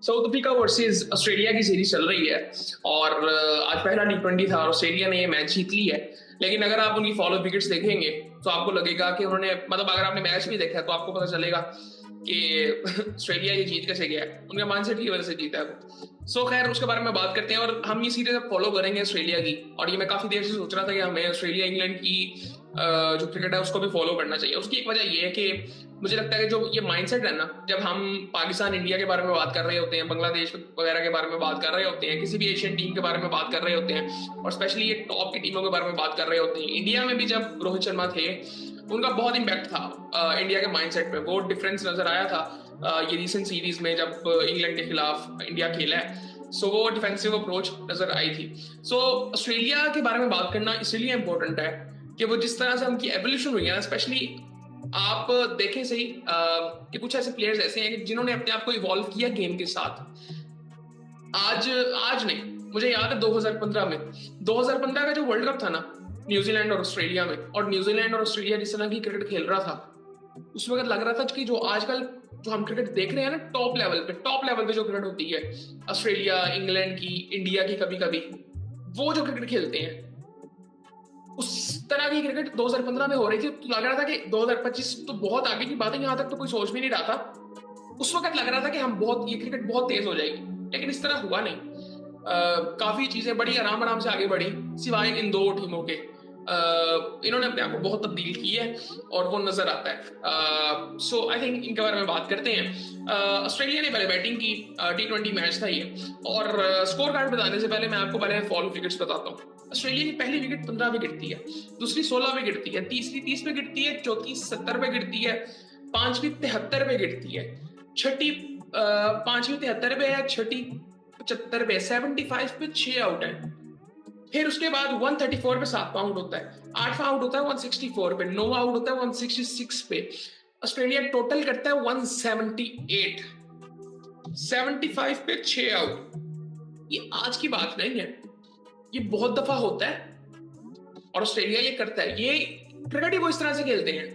South Africa versus Australia की series चल रही है और आज पहला टी20 था और ऑस्ट्रेलिया ने ये मैच जीत ली है। लेकिन अगर आप उनकी फॉलो विकेट्स देखेंगे तो आपको लगेगा कि उन्होंने मतलब अगर आपने मैच भी देखा है तो आपको पता चलेगा कि ऑस्ट्रेलिया ये जीत कैसे गया है, उनका माइंडसेट की वजह से जीता है वो। खैर उसके बारे में बात करते हैं और हम ये सीरीज अब फॉलो करेंगे ऑस्ट्रेलिया की। और ये मैं काफी देर से सोच रहा था कि हमें ऑस्ट्रेलिया इंग्लैंड की जो क्रिकेट है उसको भी फॉलो करना चाहिए। उसकी एक वजह ये है कि मुझे लगता है कि जो ये माइंडसेट है ना, जब हम पाकिस्तान इंडिया के बारे में बात कर रहे होते हैं, बांग्लादेश वगैरह के बारे में बात कर रहे होते हैं, किसी भी एशियन टीम के बारे में बात कर रहे होते हैं और स्पेशली ये टॉप की टीमों के बारे में बात कर रहे होते हैं। इंडिया में भी जब रोहित शर्मा थे उनका बहुत इंपैक्ट था इंडिया के माइंडसेट पे, बहुत डिफरेंस नजर आया था ये रिसेंट सीरीज में जब इंग्लैंड के खिलाफ इंडिया खेला है। वो डिफेंसिव अप्रोच नजर आई थी। ऑस्ट्रेलिया के बारे में बात करना इसलिए इंपॉर्टेंट है कि वो जिस तरह से उनकी एवोल्यूशन हुई है, स्पेशली आप देखें सही कि कुछ ऐसे प्लेयर्स ऐसे हैं जिन्होंने अपने आप को इवॉल्व किया गेम के साथ। आज आज नहीं, मुझे याद है 2015 में 2015 का जो वर्ल्ड कप था ना, न्यूजीलैंड और ऑस्ट्रेलिया में, और न्यूजीलैंड और ऑस्ट्रेलिया जिस तरह की क्रिकेट खेल रहा था उस वक्त लग रहा था कि जो आजकल जो हम क्रिकेट देख रहे हैं ना टॉप लेवल पे जो क्रिकेट होती है ऑस्ट्रेलिया इंग्लैंड की, इंडिया की, कभी कभी वो जो क्रिकेट खेलते हैं उस तरह की क्रिकेट 2015 में हो रही थी। तो लग रहा था कि 2025 तो बहुत आगे की बात है, यहां तक तो कोई सोच भी नहीं रहा था। उस वक्त लग रहा था कि हम बहुत ये क्रिकेट बहुत तेज हो जाएगी, लेकिन इस तरह हुआ नहीं। काफी चीजें बड़ी आराम आराम से आगे बढ़ी, सिवाय इन दो टीमों के। इन्होंने अपने आप को बहुत तब्दील की है और वो नजर आता है। आई थिंक इनके बारे में बात करते हैं। ऑस्ट्रेलिया ने पहले बैटिंग की, टी20 मैच था ये, और स्कोर कार्ड बताने से पहले मैं आपको पहले फॉलो विकेट्स बताता हूँ। ऑस्ट्रेलिया की पहली विकेट 15 पे गिरती है, दूसरी 16 पे गिरती है, तीसरी 30 पे गिरती है, चौथी 70 पे गिरती है, पांचवी 73 पे गिरती है, छठी पांचवी 73 पे है, छठी 75 पे, 75 पे 6 आउट है। फिर उसके बाद 134 पे 7 आउट होता है, 8वां आउट होता है 164 पे, 9वां आउट होता है 166 पे। ऑस्ट्रेलिया टोटल करता है 178, 75 पे 6 आउट। ये आज की बात नहीं है, ये बहुत दफा होता है और ऑस्ट्रेलिया ये करता है। ये क्रिकेट ही वो इस तरह से खेलते हैं।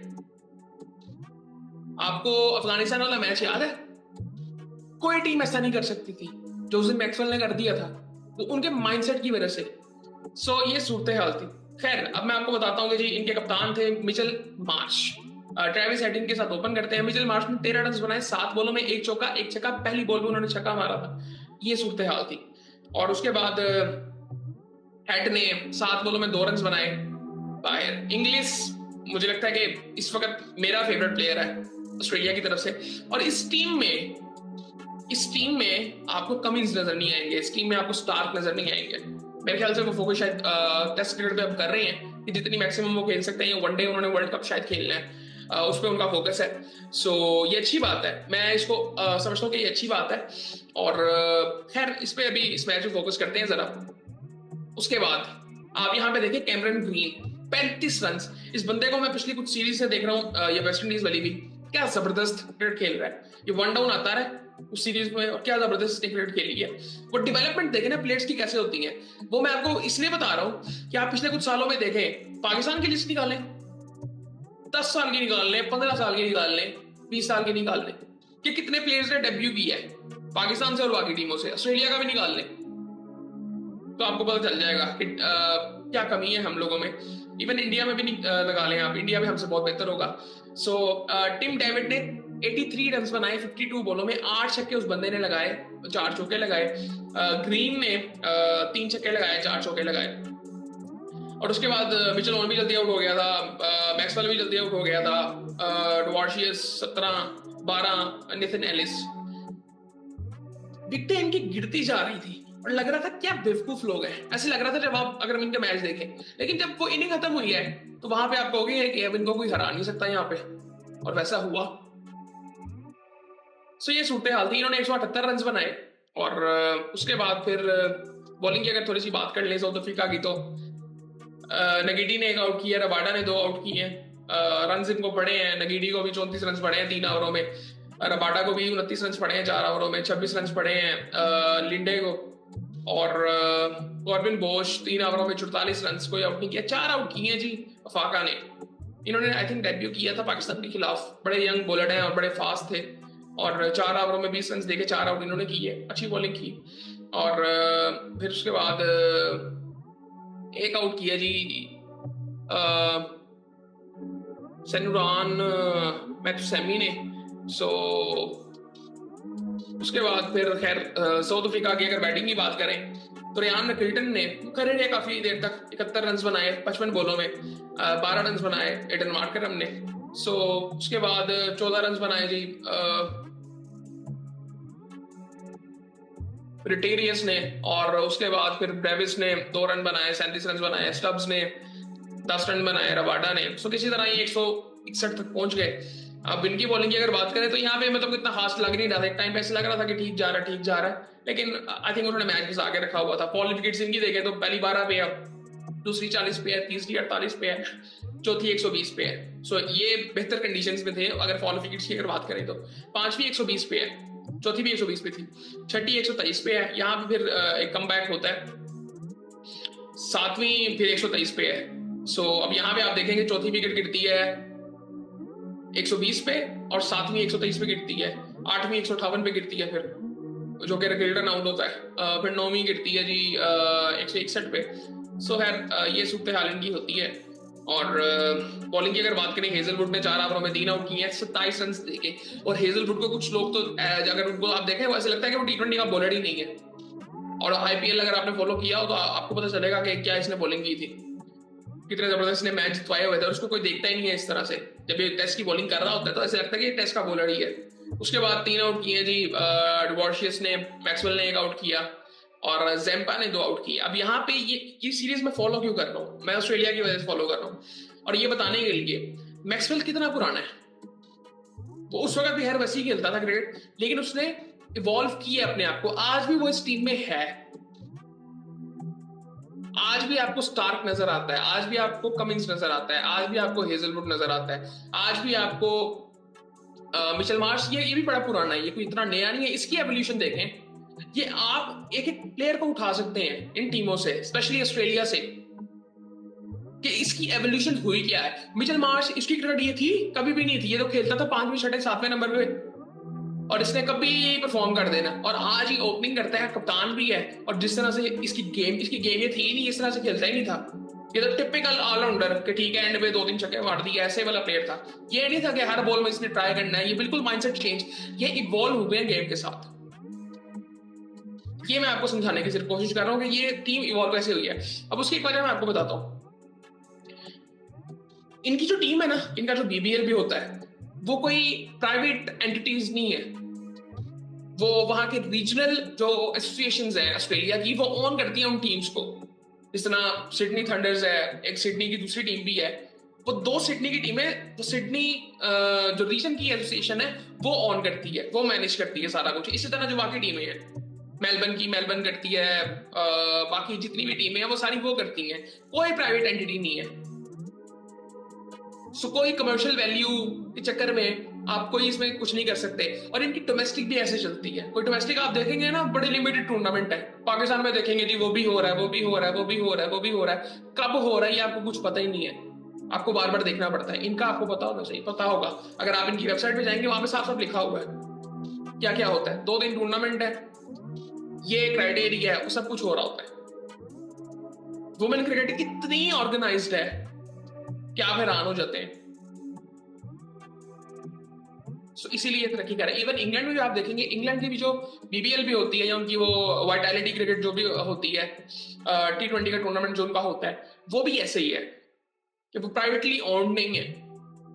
आपको अफगानिस्तान वाला मैच याद है? कोई टीम ऐसा नहीं कर सकती थी जो उस दिन मैक्सवेल ने कर दिया था, वो उनके माइंडसेट की वजह से। ये सूरत हाल थी। खैर अब मैं आपको बताता हूँ कि जी इनके कप्तान थे मिचेल मार्श। ट्रेविस हेड के साथ ओपन करते हैं। मिचेल मार्श ने 13 रन बनाए, 7 बॉलों में 1 चौका 1 छक्का। पहली बॉल में उन्होंने छक्का मारा था। ये सूरत हाल थी। और उसके बाद हेड ने 7 बॉलों में 2 रन बनाए। बाहर इंग्लिश मुझे लगता है कि इस वक्त मेरा फेवरेट प्लेयर है ऑस्ट्रेलिया की तरफ से। और इस टीम में आपको कमिंस नजर नहीं आएंगे, इस टीम में आपको स्टार्क नजर नहीं आएंगे। मेरे ख्याल से वो फोकस शायद टेस्ट क्रिकेट पे अब कर रहे हैं कि जितनी मैक्सिमम वो खेल सकते हैं। वनडे उन्होंने वर्ल्ड कप शायद खेलना है, उस पर उनका फोकस है। ये अच्छी बात है, मैं इसको समझता हूँ कि ये अच्छी बात है। और खैर इस पे अभी इस मैच में फोकस करते हैं जरा। उसके बाद आप यहाँ पे देखिए कैमरन ग्रीन 35 रन। इस बंदे को मैं पिछली कुछ सीरीज से देख रहा हूँ, ये वेस्ट इंडीज वाली भी, क्या जबरदस्त क्रिकेट खेल रहा है। ये वन डाउन आता है उस सीरीज में और क्या जबरदस्त क्रिकेट खेली है। वो डेवलपमेंट देखे ना प्लेयर्स की कैसे होती है, वो मैं आपको इसलिए बता रहा हूँ कि आप पिछले कुछ सालों में देखें, पाकिस्तान की लिस्ट निकालें, 10 साल की निकाल लें, 15 साल की निकाल लें, 20 साल की निकाल लें कि कितने प्लेयर्स ने डेब्यू किया है पाकिस्तान से और बाकी टीमों से। ऑस्ट्रेलिया का भी निकाल लें तो आपको पता चल जाएगा कि क्या कमी है हम लोगों में। इवन इंडिया में भी लगा लें आप, इंडिया में हमसे बहुत बेहतर होगा। टिम डेविड ने 83 रन बनाए 52 बॉलों में, 8 छक्के उस बंदे ने लगाए, 4 चौके लगाए। ग्रीन ने 3 छक्के लगाए, 4 चौके लगाए। और उसके बाद मिचेल ऑन भी जल्दी आउट हो गया था, मैक्सवेल भी जल्दी आउट हो गया था, डवार्शियस 17, 12, निथिन एलिस। विकेटें इनकी गिरती जा रही थी और लग रहा था क्या बेवकूफ लोग हैं, ऐसे लग रहा था जब आप अगर हम इनका मैच देखें। लेकिन जब वो इनिंग खत्म हुई है तो वहां पे आप कहोगे कि अब इनको कोई हरा नहीं सकता यहाँ पे, और वैसा हुआ। ये सूरत हाल थी। इन्होंने 178 रन बनाए। और उसके बाद फिर बॉलिंग की अगर थोड़ी सी बात कर ले साउथ अफ्रीका की, तो नगीडी ने 1 आउट किया, रबाडा ने 2 आउट किए हैं। रन इनको पड़े हैं, नगीडी को भी 34 रन पड़े हैं 3 ओवरों में, रबाडा को भी 29 रन पड़े हैं 4 ओवरों में, 26 रन पड़े हैं लिंडे को। और कॉर्बिन बोश 3 ओवरों में 44 रन, कोई आउट नहीं किया। 4 आउट किए जी फाका ने। इन्होंने आई थिंक डेब्यू किया था पाकिस्तान के खिलाफ। बड़े यंग बॉलर हैं और बड़े फास्ट थे और 4 ओवरों में 20 रन देके 4 आउट इन्होंने की है, अच्छी बॉलिंग की। और फिर उसके बाद एक आउट किया जी सेनुरान मैथुसेमी ने। सो उसके बाद फिर खैर साउथ अफ्रीका की अगर बैटिंग की बात करें तो रियान मैकल्टन ने करे रहे काफी देर तक, 71 रन बनाए 55 बॉलों में, 12 रन बनाए एडन मार्करम ने। सो उसके बाद 14 रन बनाए जी रिटेरियस ने, और उसके बाद फिर ब्रेविस ने 2 रन बनाए, 37 रन बनाए, स्टब्स ने 10 रन बनाए, रबाडा ने। सो किसी तरह ये 161 तक पहुंच गए। अब इनकी बॉलिंग की अगर बात करें तो यहाँ पे मतलब इतना खास लग नहीं रहा था, एक टाइम पे ऐसा लग रहा था कि ठीक जा रहा है, लेकिन आई थिंक उन्होंने मैच बस आगे रखा हुआ था। फॉल विकेट्स इनकी देखें तो पहली 12 पे है, दूसरी 40 पे है, तीसरी 48 पे है, चौथी 120 पे है। सो ये बेहतर कंडीशंस में थे अगर फॉल विकेट्स की अगर बात करें तो। पांचवी 120 पे है, चौथी भी 120 पे थी, छठी 123 पे है, यहाँ पे फिर एक कमबैक होता है, सातवीं फिर 123 पे है। सो अब यहाँ पे आप देखेंगे चौथी विकेट गिरती है 120 पे और सातवीं 123 पे गिरती है, आठवीं 158 पे गिरती है फिर, जो कि रिकल्टन आउट होता है, फिर नौवीं गिरती है जी 161 पे। सो खैर ये सूरत हाल इनकी होती है। और बॉलिंग की अगर बात करें, हेजलवुड ने 4 ओवरों में 3 आउट किए हैं 27 रन देके। और हेजलवुड को कुछ लोग तो अगर उनको आप देखें वो ऐसे लगता है कि वो T20 का बॉलर ही नहीं है। और IPL अगर आपने फॉलो किया हो तो आपको पता चलेगा कि क्या इसने बॉलिंग की थी, कितने जबरदस्त ने मैच जितवाए हुए थे, और उसको कोई देखता ही नहीं है इस तरह से। जब ये टेस्ट की बॉलिंग कर रहा होता है तो ऐसे लगता है कि ये टेस्ट का बॉलर ही है। उसके बाद 3 आउट किए जी डिवॉर्शियस ने, मैक्सवेल ने 1 आउट किया और जेम्पा ने 2 आउट किए। अब यहाँ पे ये सीरीज में फॉलो क्यों कर रहा हूँ मैं, ऑस्ट्रेलिया की वजह से फॉलो कर रहा हूँ, और ये बताने के लिए मैक्सवेल कितना पुराना है। वो उस वक्त भी हर वैसे ही खेलता था क्रिकेट, लेकिन उसने इवॉल्व किया अपने आप को, आज भी वो इस टीम में है। आज भी आपको स्टार्क नजर आता है, आज भी आपको कमिंस नजर आता है, आज भी आपको हेजलवुड नजर आता है, आज भी आपको मिचेल मार्श। ये भी बड़ा पुराना है, ये कोई इतना नया नहीं है। इसकी एवोल्यूशन देखें, ये आप एक एक प्लेयर को उठा सकते हैं इन टीमों से, स्पेशली ऑस्ट्रेलिया से, कि इसकी एवोल्यूशन हुई क्या है। मिचेल मार्श इसकी क्रिकेट ये थी कभी भी नहीं थी, ये तो खेलता था 5वें 6वें 7वें नंबर पे, और इसने कभी परफॉर्म कर देना, और आज ही ओपनिंग करता है, कप्तान भी है। और जिस तरह से इसकी गेम ये थी ही नहीं, इस तरह से खेलता ही नहीं था। ये तो टिपिकल ऑलराउंडर कि ठीक है एंड पे 2-3 छक्के मार दिए, ऐसे वाला प्लेयर था। ये नहीं था कि हर बॉल में इसने ट्राई करना है, ये बिल्कुल माइंडसेट चेंज, ये इवॉल्व हुए हैं गेम के साथ। ये मैं आपको समझाने की सिर्फ कोशिश कर रहा हूँ कि ये टीम इवॉल्व कैसे हुई है। अब उसकी एक वजह मैं आपको बताता हूँ। इनकी जो टीम है ना, इनका जो BBL भी होता है, वो कोई प्राइवेट एंटिटीज नहीं है, वो वहां के रीजनल जो एसोसिएशंस हैं ऑस्ट्रेलिया की, वो ओन करती हैं उन टीम्स को। जिस तरह सिडनी थंडर्स है, एक सिडनी की दूसरी टीम भी है, वो 2 सिडनी की टीमें, तो सिडनी जो रीजन की एसोसिएशन है वो ऑन करती है, वो मैनेज करती है सारा कुछ। इसी तरह जो बाकी टीमें हैं, मेलबर्न करती है, बाकी जितनी भी टीमें हैं वो सारी वो करती हैं, कोई प्राइवेट एंटिटी नहीं है। सो कोई कमर्शियल वैल्यू के चक्कर में आप कोई इसमें कुछ नहीं कर सकते। और इनकी डोमेस्टिक भी ऐसे चलती है, कोई डोमेस्टिक आप देखेंगे ना, बड़े लिमिटेड टूर्नामेंट है। पाकिस्तान में देखेंगे जी वो भी हो रहा है, वो भी हो रहा है, वो भी हो रहा है, वो भी हो रहा है, कब हो रहा है ये आपको कुछ पता ही नहीं है, आपको बार बार देखना पड़ता है। इनका आपको पता होना चाहिए, पता होगा, अगर आप इनकी वेबसाइट पे जाएंगे वहां पे साफ साफ लिखा हुआ है क्या क्या होता है। 2 दिन टूर्नामेंट है, ये क्राइटेरिया है, वो सब कुछ हो रहा होता है। वुमेन क्रिकेट इतनी ऑर्गेनाइज्ड है कि आप हैरान हो जाते हैं। So, इसीलिए तरक्की कर रहे हैं। इवन इंग्लैंड में भी आप देखेंगे, इंग्लैंड की भी जो BBL भी होती है, या उनकी वो वाइटैलिटी क्रिकेट जो भी होती है, T20 का टूर्नामेंट जो उनका होता है, वो भी ऐसे ही है कि वो प्राइवेटली ओन्ड नहीं है।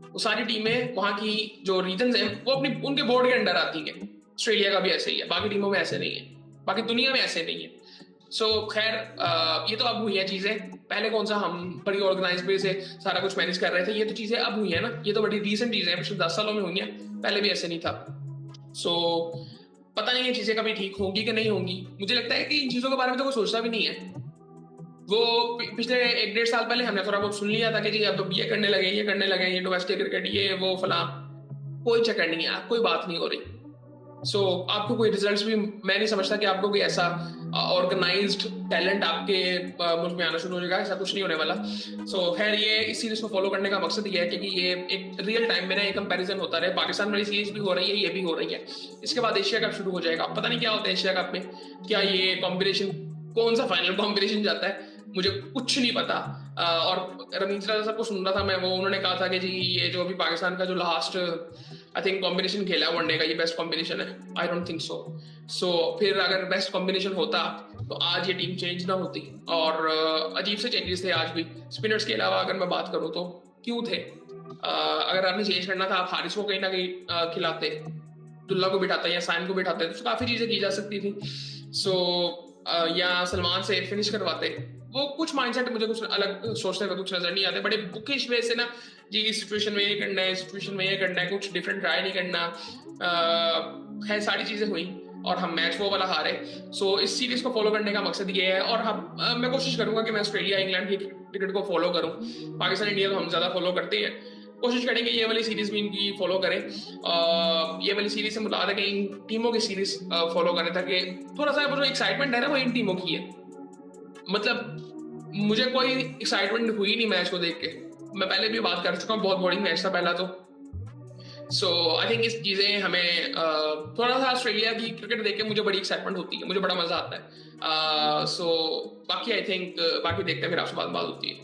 वो सारी टीमें वहां की जो रीजन है वो अपनी उनके बोर्ड के अंडर आती है। ऑस्ट्रेलिया का भी ऐसे ही है, बाकी टीमों में ऐसे नहीं है, बाकी दुनिया में ऐसे नहीं है। सो खैर ये तो अब हुई है चीजें। पहले कौन सा हम बड़ी ऑर्गेनाइज वे से सारा कुछ मैनेज कर रहे थे, ये तो चीजें अब हुई है ना, ये तो बड़ी रीसेंट चीजें हैं, पिछले 10 सालों में हुई हैं, पहले भी ऐसे नहीं था। सो पता नहीं ये चीजें कभी ठीक होंगी कि नहीं होंगी। मुझे लगता है कि इन चीजों के बारे में तो कोई सोचता भी नहीं है। वो पिछले 1-1.5 साल पहले हमने थोड़ा बहुत सुन लिया था कि जी अब तो ये करने लगे, ये डोमेस्टिक क्रिकेट, ये वो फला, कोई चक्कर नहीं है, कोई बात नहीं हो रही। सो आपको कोई रिजल्ट्स भी, मैं नहीं समझता कि आपको कोई ऐसा ऑर्गेनाइज्ड टैलेंट आपके मुल्क में आना शुरू हो जाएगा, ऐसा कुछ नहीं होने वाला। खैर ये इस सीरीज को फॉलो करने का मकसद ये है कि ये एक रियल टाइम में ना एक कंपैरिजन होता रहे। पाकिस्तान वाली सीरीज भी हो रही है, ये भी हो रही है। इसके बाद एशिया कप शुरू हो जाएगा, पता नहीं क्या होता है एशिया कप में, क्या ये कॉम्बिनेशन, कौन सा फाइनल कॉम्बिनेशन जाता है, मुझे कुछ नहीं पता। और रमीजा सर को सुन रहा था मैं, वो उन्होंने कहा था कि जी ये जो अभी पाकिस्तान का जो लास्ट आई थिंक कॉम्बिनेशन खेला है वनडे का, ये बेस्ट कॉम्बिनेशन है। आई डोंट थिंक सो फिर अगर बेस्ट कॉम्बिनेशन होता तो आज ये टीम चेंज ना होती। और अजीब से चेंजेस थे आज भी। स्पिनर्स के अलावा अगर मैं बात करूं तो क्यों थे, अगर आपने चेंज करना था, आप हारिस को कहीं ना कहीं खिलाते, दुल्ला को बिठाते या साइन को बिठाते, तो काफी चीजें की जा सकती थी। या सलमान से फिनिश करवाते। वो कुछ माइंडसेट मुझे कुछ अलग सोचने में कुछ नजर नहीं आते, बड़े बुकिश वे से ना, जी इस सिचुएशन में ये करना है, इस सिचुएशन में ये करना है, कुछ डिफरेंट ट्राई नहीं करना। खैर सारी चीजें हुई और हम मैच वो वाला हारे। इस सीरीज को फॉलो करने का मकसद ये है। और हम मैं कोशिश करूंगा कि मैं ऑस्ट्रेलिया इंग्लैंड की क्रिकेट को फॉलो करूं। पाकिस्तान इंडिया को हम ज्यादा फॉलो करते हैं, कोशिश करेंगे ये वाली सीरीज भी इनकी फॉलो करें। ये वाली सीरीज से मुराद है कि इन टीमों की सीरीज फॉलो करें, ताकि थोड़ा सा वो जो एक्साइटमेंट है ना वो इन टीमों की है। मतलब मुझे कोई एक्साइटमेंट हुई नहीं मैच को देख के। मैं पहले भी बात कर चुका हूँ, बहुत बोरिंग मैच था पहला तो। आई थिंक इस चीजें हमें थोड़ा सा ऑस्ट्रेलिया की क्रिकेट देख के मुझे बड़ी एक्साइटमेंट होती है, मुझे बड़ा मजा आता है। बाकी आई थिंक बाकी देखते हैं, फिर आपसे बात होती है।